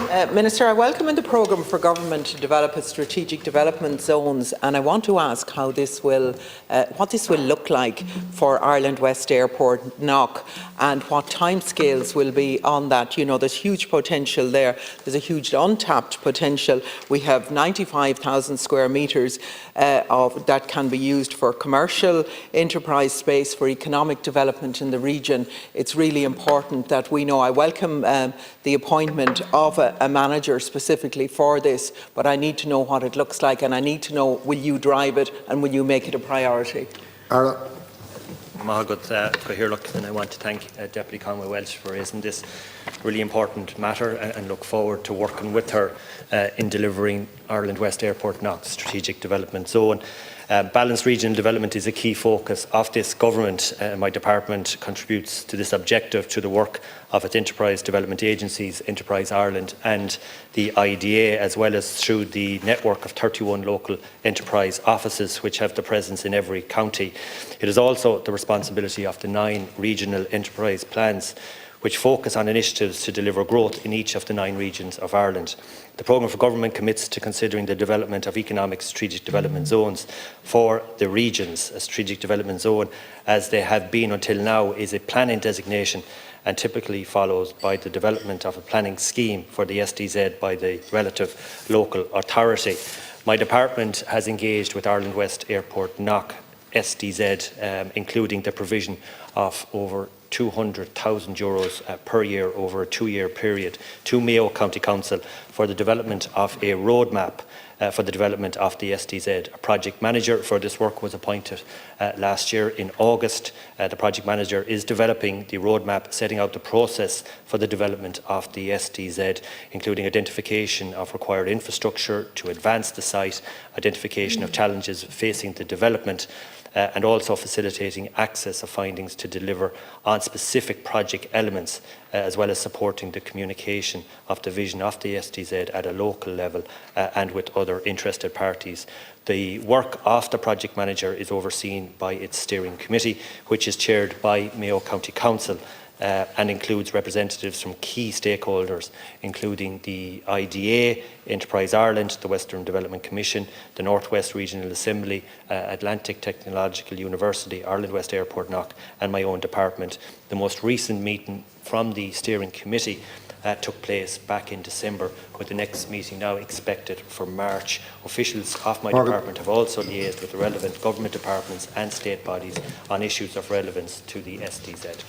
Minister, I welcome in the programme for government to develop a strategic development zones, and I want to ask how this will, what this will look like for Ireland West Airport, Knock, and what timescales will be on that. You know, there's huge potential there. There's a huge untapped potential. We have 95,000 square metres that can be used for commercial enterprise space, for economic development in the region. It's really important that we know. I welcome the appointment of a manager specifically for this, but I need to know what it looks like, and I need to know, will you drive it and will you make it a priority? Mahagod, and I want to thank Deputy Conway-Walsh for raising this really important matter and look forward to working with her in delivering Ireland West Airport Knock Strategic Development Zone. Balanced regional development is a key focus of this government. My department contributes to this objective through the work of its enterprise development agencies, Enterprise Ireland and the IDA, as well as through the network of 31 local enterprise offices which have the presence in every county. It is also the responsibility of the 9 regional enterprise plans which focus on initiatives to deliver growth in each of the 9 regions of Ireland. The programme for government commits to considering the development of economic strategic development zones for the regions. A strategic development zone, as they have been until now, is a planning designation and typically follows by the development of a planning scheme for the SDZ by the relative local authority. My department has engaged with Ireland West Airport Knock SDZ, including the provision of over €200,000 per year over a 2-year period to Mayo County Council for the development of a roadmap for the development of the SDZ. A project manager for this work was appointed last year in August. The project manager is developing the roadmap, setting out the process for the development of the SDZ, including identification of required infrastructure to advance the site, identification of challenges facing the development, and also facilitating access of findings to deliver on specific project elements, as well as supporting the communication of the vision of the SDZ at a local level and with other interested parties. The work of the project manager is overseen by its steering committee, which is chaired by Mayo County Council, and includes representatives from key stakeholders, including the IDA, Enterprise Ireland, the Western Development Commission, the North West Regional Assembly, Atlantic Technological University, Ireland West Airport Knock, and my own department. The most recent meeting from the steering committee took place back in December, with the next meeting now expected for March. Officials of my department have also liaised with the relevant government departments and state bodies on issues of relevance to the SDZ.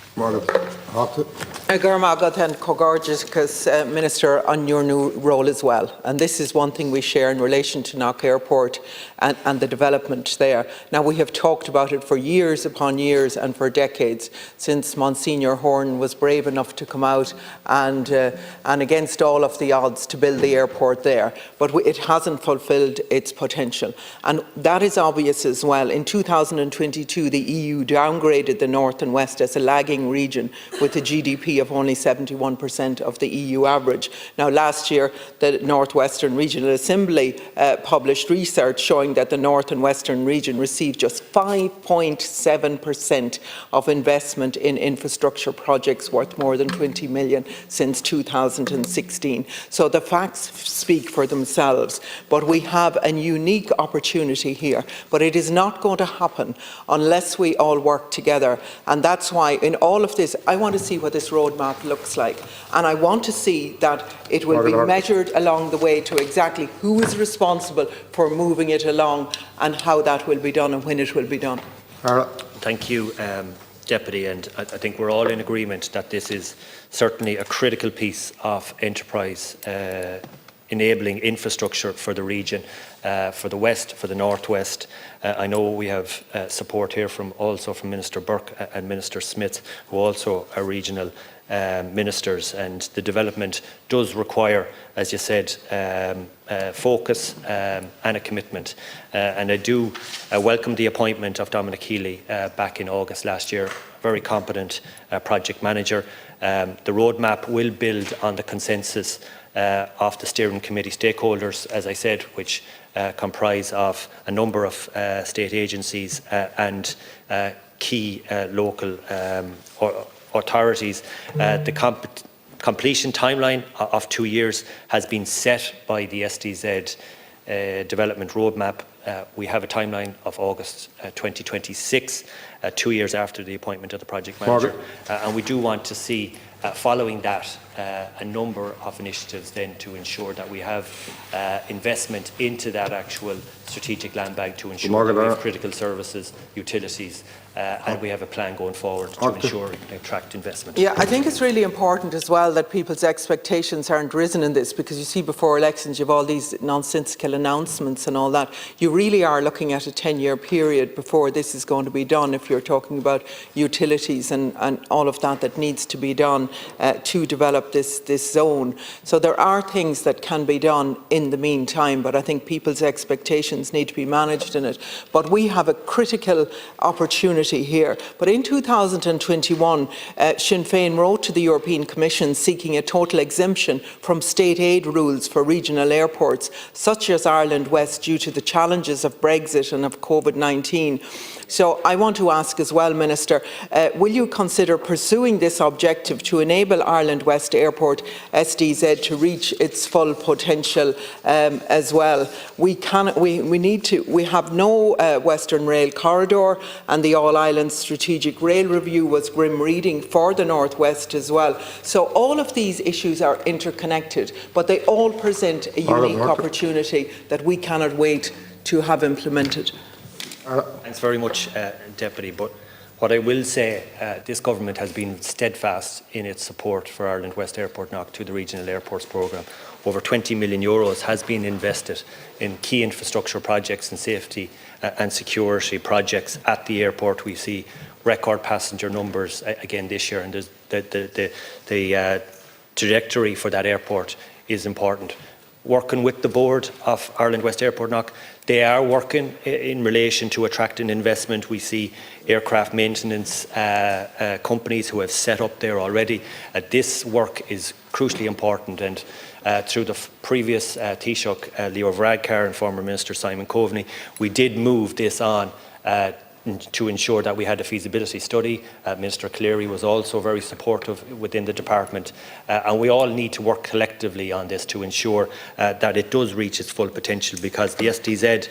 Minister, on your new role as well, and this is one thing we share in relation to Knock Airport and the development there. Now, we have talked about it for years upon years and for decades, since Monsignor Horn was brave enough to come out and against all of the odds to build the airport there, but it hasn't fulfilled its potential, and that is obvious as well. In 2022, the EU downgraded the North and West as a lagging region with a GDP of only 71% of the EU average. Now, last year, the North Western Regional Assembly published research showing that the North and Western region received just 5.7% of investment in infrastructure projects worth more than 20 million since 2016. So the facts speak for themselves, but we have a unique opportunity here, but it is not going to happen unless we all work together, and that's why in all of this I want to see what this roadmap looks like, and I want to see that it will be measured along the way to exactly who is responsible for moving it along and how that will be done and when it will be done. Thank you, Deputy, and I think we're all in agreement that this is certainly a critical piece of enterprise enabling infrastructure for the region, for the West, for the Northwest. I know we have support here from Minister Burke and Minister Smith, who also are regional ministers, and the development does require, as you said, focus and a commitment. And I do welcome the appointment of Dominic Healy back in August last year. Very competent project manager. The roadmap will build on the consensus of the steering committee stakeholders, as I said, which comprise of a number of state agencies and key local authorities. completion timeline of 2 years has been set by the SDZ development roadmap. We have a timeline of August 2026, 2 years after the appointment of the project manager. And we do want to see, following that, a number of initiatives then to ensure that we have investment into that actual strategic land bank to ensure that we have critical services, utilities, and we have a plan going forward to ensure attract investment. Yeah, I think it's really important as well that people's expectations aren't risen in this, because you see before elections you have all these nonsensical announcements and all that. You really are looking at a 10-year period before this is going to be done, if you're talking about utilities and all of that needs to be done to develop this zone. So there are things that can be done in the meantime, but I think people's expectations need to be managed in it. But we have a critical opportunity here. But in 2021, Sinn Féin wrote to the European Commission seeking a total exemption from state aid rules for regional airports, such as Ireland West, due to the challenges of Brexit and of COVID-19. So I want to ask as well, Minister, will you consider pursuing this objective to enable Ireland West Airport SDZ to reach its full potential as well? We have no Western Rail corridor, and the All-Ireland Strategic Rail Review was grim reading for the North West as well. So all of these issues are interconnected, but they all present a unique opportunity that we cannot wait to have implemented. Thanks very much, Deputy. But what I will say, this government has been steadfast in its support for Ireland West Airport Knock to the Regional Airports Programme. Over €20 million has been invested in key infrastructure projects and safety and security projects at the airport. We see record passenger numbers again this year, and the trajectory for that airport is important. Working with the board of Ireland West Airport Knock, they are working in relation to attracting investment. We see aircraft maintenance companies who have set up there already. This work is crucially important, and through the previous Taoiseach, Leo Varadkar, and former Minister Simon Coveney, we did move this on to ensure that we had a feasibility study. Minister Cleary was also very supportive within the department, and we all need to work collectively on this to ensure that it does reach its full potential, because the SDZ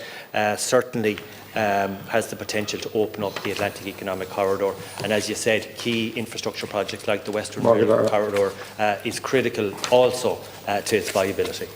certainly has the potential to open up the Atlantic Economic Corridor, and as you said, key infrastructure projects like the Western Rail Corridor is critical also to its viability.